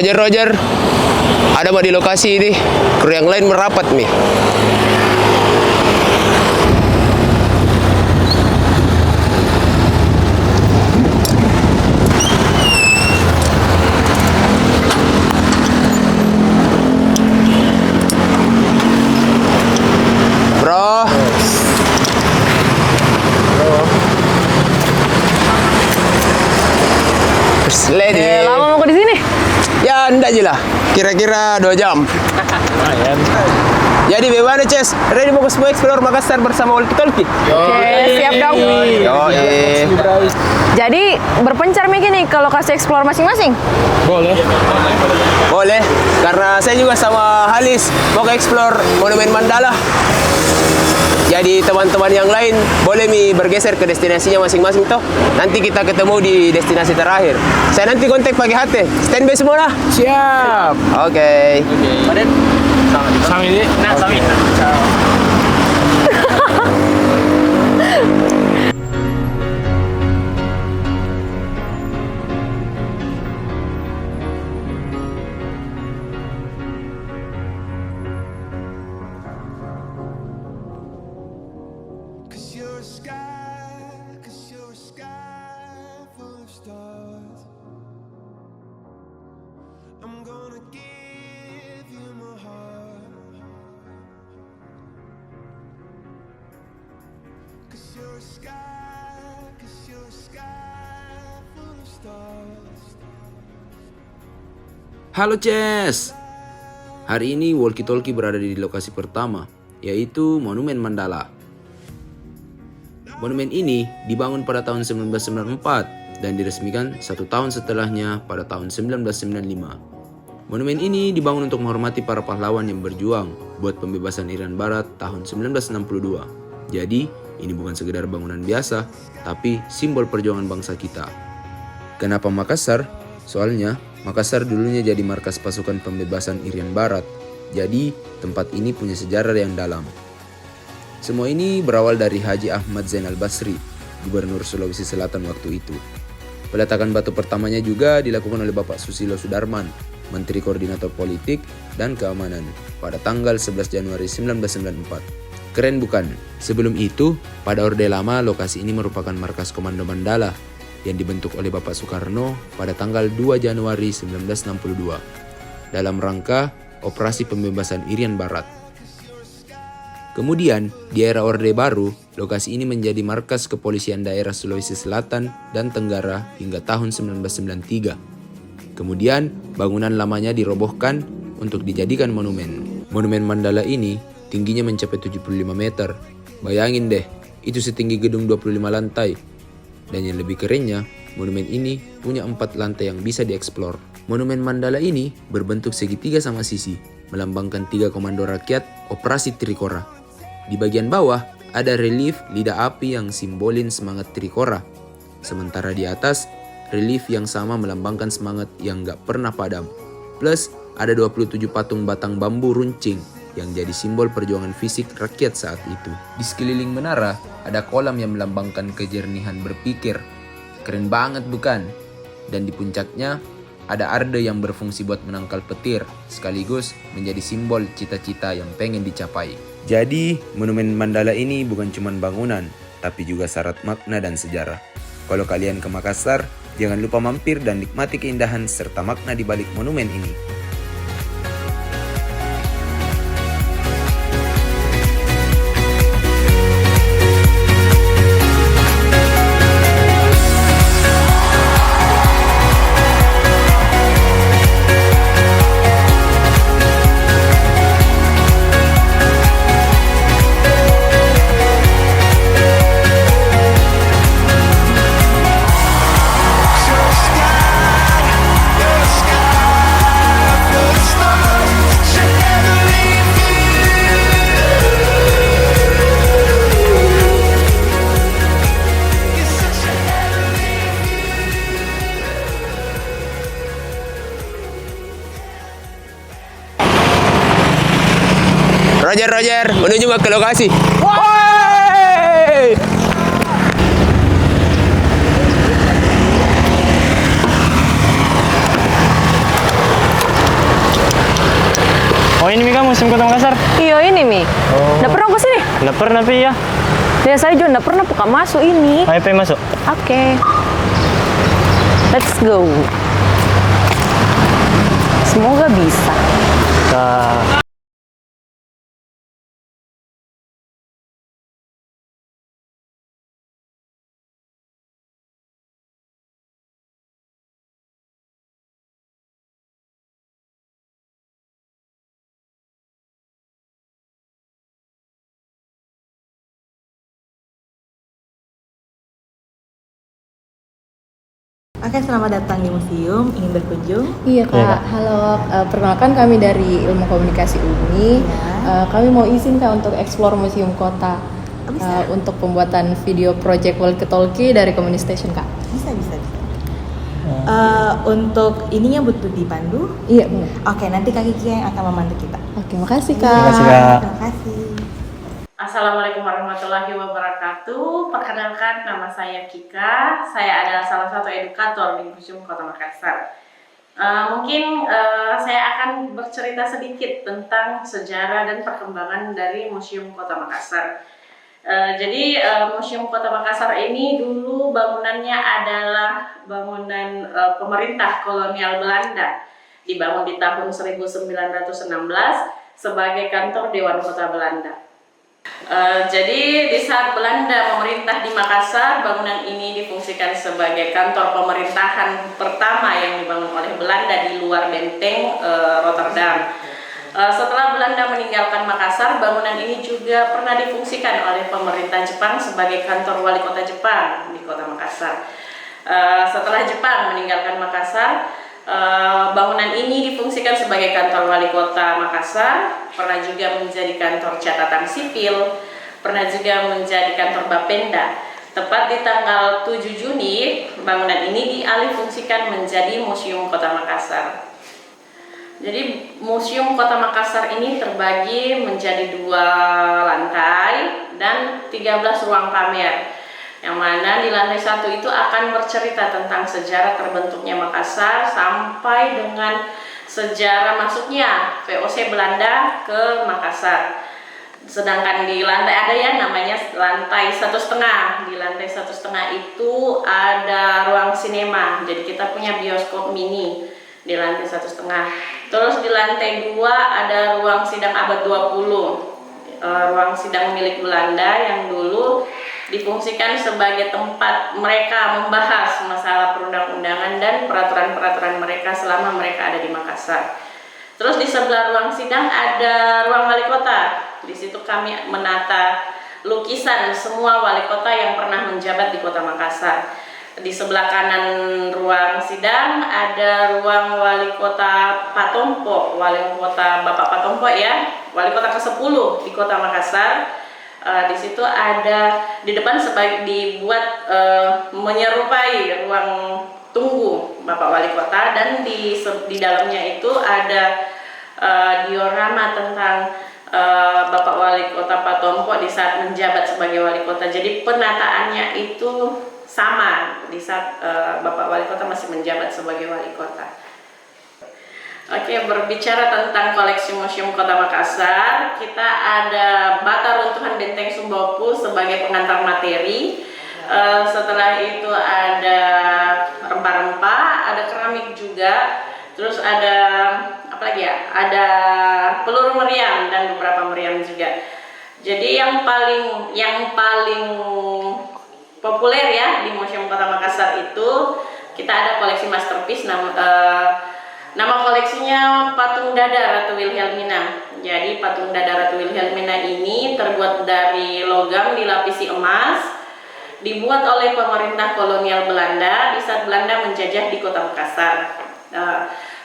Roger, Roger. Ada di lokasi ini. Kru yang lain merapat nih. Bro. Lady. Lama mau di sini? Ya, enggak aja lah. Kira-kira 2 jam. Jadi bagaimana, Ces? Ready mau explore Makassar bersama Walkie Talkie? Oke, siap dong. Jadi berpencar Miki nih ke lokasi explore masing-masing? Boleh. Boleh, karena saya juga sama Halis mau ke explore Monumen Mandala. Jadi teman-teman yang lain boleh bergeser ke destinasinya masing-masing toh. Nanti kita ketemu di destinasi terakhir. Saya nanti kontak pagi hati. Standby semua lah. Siap. Oke. Badan. Sama ini. Nah, sama ini. Halo Ces. Hari ini Walkie Talkie berada di lokasi pertama, yaitu Monumen Mandala. Monumen ini dibangun pada tahun 1994 dan diresmikan 1 tahun setelahnya pada tahun 1995. Monumen ini dibangun untuk menghormati para pahlawan yang berjuang buat pembebasan Irian Barat tahun 1962. Jadi, ini bukan sekedar bangunan biasa, tapi simbol perjuangan bangsa kita. Kenapa Makassar? Soalnya, Makassar dulunya jadi markas pasukan pembebasan Irian Barat. Jadi, tempat ini punya sejarah yang dalam. Semua ini berawal dari Haji Ahmad Zainal Basri, Gubernur Sulawesi Selatan waktu itu. Peletakan batu pertamanya juga dilakukan oleh Bapak Susilo Sudarman, Menteri Koordinator Politik dan Keamanan, pada tanggal 11 Januari 1994. Keren bukan? Sebelum itu, pada Orde Lama lokasi ini merupakan markas Komando Mandala yang dibentuk oleh Bapak Soekarno pada tanggal 2 Januari 1962 dalam rangka Operasi Pembebasan Irian Barat. Kemudian, di era Orde Baru, lokasi ini menjadi markas kepolisian daerah Sulawesi Selatan dan Tenggara hingga tahun 1993. Kemudian, bangunan lamanya dirobohkan untuk dijadikan monumen. Monumen Mandala ini tingginya mencapai 75 meter. Bayangin deh, itu setinggi gedung 25 lantai. Dan yang lebih kerennya, monumen ini punya 4 lantai yang bisa dieksplor. Monumen Mandala ini berbentuk segitiga sama sisi, melambangkan 3 komando rakyat Operasi Trikora. Di bagian bawah ada relief lidah api yang simbolin semangat Trikora. Sementara di atas, relief yang sama melambangkan semangat yang gak pernah padam. Plus, ada 27 patung batang bambu runcing yang jadi simbol perjuangan fisik rakyat saat itu. Di sekeliling menara, ada kolam yang melambangkan kejernihan berpikir. Keren banget bukan? Dan di puncaknya, ada arde yang berfungsi buat menangkal petir, sekaligus menjadi simbol cita-cita yang pengen dicapai. Jadi, Monumen Mandala ini bukan cuma bangunan, tapi juga syarat makna dan sejarah. Kalau kalian ke Makassar, jangan lupa mampir dan nikmati keindahan serta makna di balik monumen ini. Roger, Roger, menuju ke lokasi. Museum Kota Makassar? Iya ini Mi. Nggak pernah ke sini? Nggak pernah, Pi ya. Ya saya juga nggak pernah buka masuk ini. Ayo, Pi, masuk. Oke. Let's go. Semoga bisa. Nah, Oke, selamat datang di museum. Ingin berkunjung? Iya Kak, Iya, Kak. halo. Perkenalkan kami dari Ilmu Komunikasi UNI. Kami mau izin Kak untuk explore museum kota. Bisa. Untuk pembuatan video project walkie-talkie dari Community Station Kak. Bisa. Untuk ininya butuh dipandu. Iya boleh. Oke, nanti Kak Kiki yang akan memandu kita. Oke, makasih terima Kak. kasih, Kak. Terima kasih. Assalamualaikum warahmatullahi wabarakatuh. Perkenalkan, nama saya Kika. Saya adalah salah satu edukator di Museum Kota Makassar. Mungkin saya akan bercerita sedikit tentang sejarah dan perkembangan dari Museum Kota Makassar. Jadi Museum Kota Makassar ini dulu bangunannya adalah bangunan pemerintah kolonial Belanda. Dibangun di tahun 1916 sebagai kantor Dewan Kota Belanda. Jadi di saat Belanda memerintah di Makassar, bangunan ini difungsikan sebagai kantor pemerintahan pertama yang dibangun oleh Belanda di luar benteng Rotterdam. Setelah Belanda meninggalkan Makassar, bangunan ini juga pernah difungsikan oleh pemerintah Jepang sebagai kantor wali kota Jepang di Kota Makassar. Setelah Jepang meninggalkan Makassar, bangunan ini difungsikan sebagai kantor wali kota Makassar, pernah juga menjadi kantor catatan sipil, pernah juga menjadi kantor Bapenda. Tepat di tanggal 7 Juni, bangunan ini dialihfungsikan menjadi Museum Kota Makassar. Jadi Museum Kota Makassar ini terbagi menjadi 2 lantai dan 13 ruang pamer. Yang mana di lantai 1 itu akan bercerita tentang sejarah terbentuknya Makassar sampai dengan sejarah masuknya VOC Belanda ke Makassar. Sedangkan di lantai ada ya namanya lantai 1,5. Di lantai 1,5 itu ada ruang sinema. Jadi kita punya bioskop mini di lantai 1,5. Terus di lantai 2 ada ruang sidang abad 20. Ruang sidang milik Belanda yang dulu difungsikan sebagai tempat mereka membahas masalah perundang-undangan dan peraturan-peraturan mereka selama mereka ada di Makassar. Terus di sebelah ruang sidang ada ruang wali kota. Di situ kami menata lukisan semua wali kota yang pernah menjabat di Kota Makassar. Di sebelah kanan ruang sidang ada ruang wali kota Patompo, wali kota Bapak Patompo ya, wali kota ke-10 di Kota Makassar. Di situ ada di depan sebagai dibuat menyerupai ruang tunggu Bapak Wali Kota, dan di dalamnya itu ada diorama tentang Bapak Wali Kota Patompo di saat menjabat sebagai wali kota. Jadi penataannya itu sama di saat Bapak Wali Kota masih menjabat sebagai wali kota. Oke, berbicara tentang koleksi Museum Kota Makassar, kita ada bata runtuhan Benteng Sumbawa sebagai pengantar materi. Setelah itu ada rempah-rempah, ada keramik juga. Terus ada apa lagi ya? Ada peluru meriam dan beberapa meriam juga. Jadi yang paling populer ya di Museum Kota Makassar itu kita ada koleksi masterpiece nama koleksinya Patung Dada Ratu Wilhelmina. Jadi Patung Dada Ratu Wilhelmina ini terbuat dari logam dilapisi emas, dibuat oleh pemerintah kolonial Belanda di saat Belanda menjajah di Kota Makassar.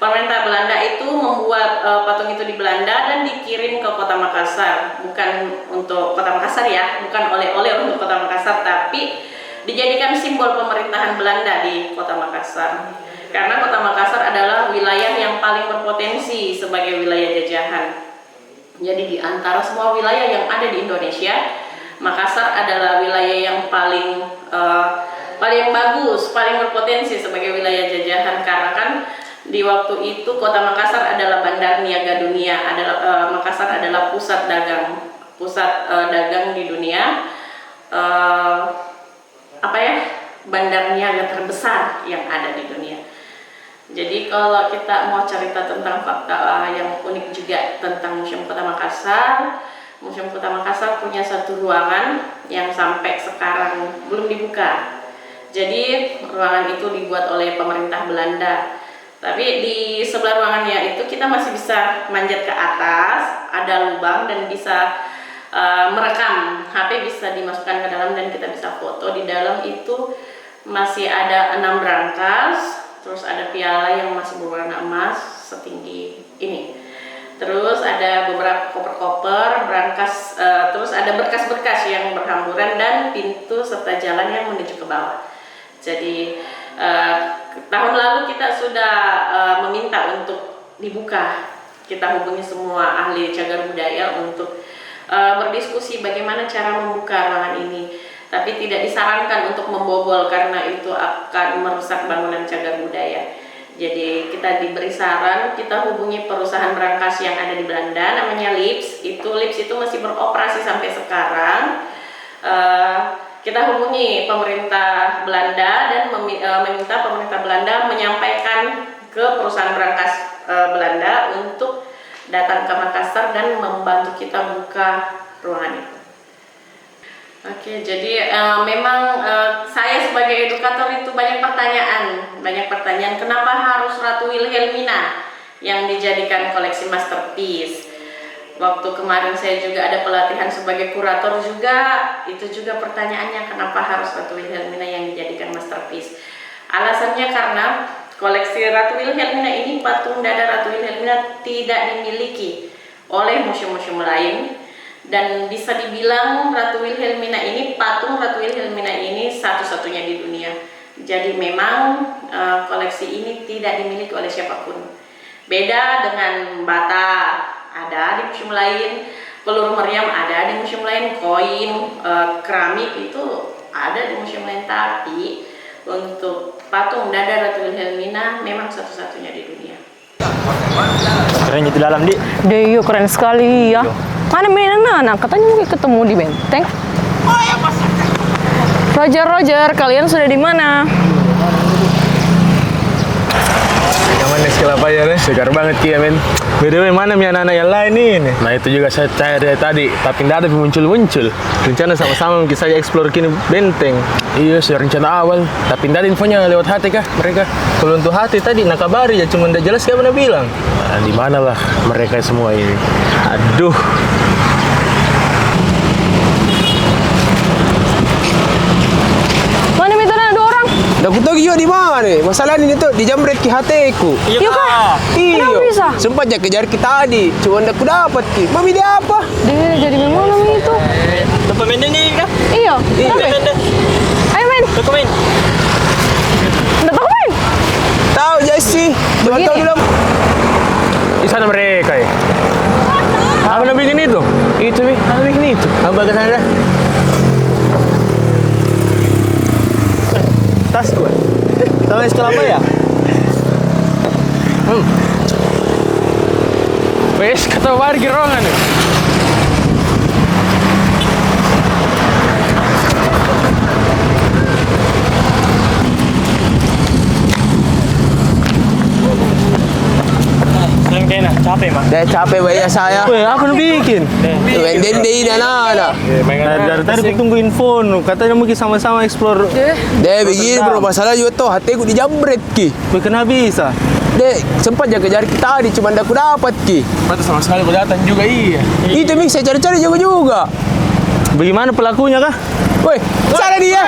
Pemerintah Belanda itu membuat patung itu di Belanda dan dikirim ke Kota Makassar. Bukan untuk Kota Makassar ya, bukan oleh-oleh untuk Kota Makassar, tapi dijadikan simbol pemerintahan Belanda di Kota Makassar. Karena Kota Makassar adalah wilayah yang paling berpotensi sebagai wilayah jajahan. Jadi di antara semua wilayah yang ada di Indonesia, Makassar adalah wilayah yang paling bagus, paling berpotensi sebagai wilayah jajahan. Karena kan di waktu itu Kota Makassar adalah bandar niaga dunia, Makassar adalah pusat dagang di dunia, bandar niaga terbesar yang ada di dunia. Jadi kalau kita mau cerita tentang fakta yang unik juga tentang Museum Kota Makassar, Museum Kota Makassar punya satu ruangan yang sampai sekarang belum dibuka. Jadi ruangan itu dibuat oleh pemerintah Belanda. Tapi di sebelah ruangannya itu kita masih bisa manjat ke atas, ada lubang dan bisa merekam. HP bisa dimasukkan ke dalam dan kita bisa foto. Di dalam itu masih ada 6 brankas, terus ada piala yang masih berwarna emas setinggi ini. Terus ada beberapa koper-koper, brankas, terus ada berkas-berkas yang berhamburan dan pintu serta jalan yang menuju ke bawah. Jadi tahun lalu kita sudah meminta untuk dibuka. Kita hubungi semua ahli cagar budaya untuk berdiskusi bagaimana cara membuka ruangan ini. Tapi tidak disarankan untuk membobol karena itu akan merusak bangunan cagar budaya. Jadi kita diberi saran, kita hubungi perusahaan brankas yang ada di Belanda, namanya Lips. Lips itu masih beroperasi sampai sekarang. Kita hubungi pemerintah Belanda dan meminta pemerintah Belanda menyampaikan ke perusahaan brankas Belanda untuk datang ke Makassar dan membantu kita buka ruangan itu. Oke, jadi memang saya sebagai edukator itu banyak pertanyaan kenapa harus Ratu Wilhelmina yang dijadikan koleksi masterpiece. Waktu kemarin saya juga ada pelatihan sebagai kurator juga, itu juga pertanyaannya kenapa harus Ratu Wilhelmina yang dijadikan masterpiece. Alasannya karena koleksi Ratu Wilhelmina ini, patung dada Ratu Wilhelmina tidak dimiliki oleh museum-museum lain, dan bisa dibilang patung Ratu Wilhelmina ini satu-satunya di dunia. Jadi memang koleksi ini tidak dimiliki oleh siapapun. Beda dengan bata, ada di museum lain, peluru meriam ada di museum lain, koin, keramik itu ada di museum lain, tapi untuk patung dada Ratu Wilhelmina memang satu-satunya di dunia. Keren itu dalam, Di. Deh, keren sekali ya. Mana mainan anak? Katanya mungkin ketemu di benteng. Roger, kalian sudah di mana? Nyaman nih skill apa ya nih? Segar banget Kia men. BTW mana mi anak-anak yang lain ini? Nah itu juga saya cari dari tadi, tapi tidak ada muncul-muncul. Rencana sama-sama mungkin saja explore kini benteng. Iya, sudah rencana awal, tapi tidak ada infonya lewat hati kah mereka? Kalau untuk hati tadi nak kabari ya, cuma tidak jelas kayak mana bilang. Nah, di mana lah mereka semua ini? Aduh. Mana minta ada 2 orang? Aku tahu juga di mana nih. Masalah ini tuh dijamret ki hatiku. Iya kah? Iya. Kenapa bisa? Sempat ya kejar kita tadi, cuma aku dapat ki. Mami dia apa? Deh, jadi memang namanya itu. Tempat main ini kah? Iya. Kenapa? Ayo main. Aku main. Nggak tahu main. Tahu Jesse. Cuma tahu dulu. Di sana mereka ya. Apa nak bikin itu? Itu mi, apa bikin itu? Apa ke sana? Tas gue. Tahu sekolah apa ya? Wes kata warga rongan nih. Kena capek mak. Dah capek bayar saya. Weh, apa nak bikin? Wenden deh ini anak. Dari tadi aku tunggu info, katanya mungkin sama-sama explore. Deh begini bro, masalah juga tuh hatiku dijamret ki. Weh, kenapa bisa? Deh sempat ya kejar kita tadi, cuma aku dapat ki. Mata sama sekali kelihatan juga iya. Itu mi saya cari-cari juga. Bagaimana pelakunya kah? Woi, sana dia.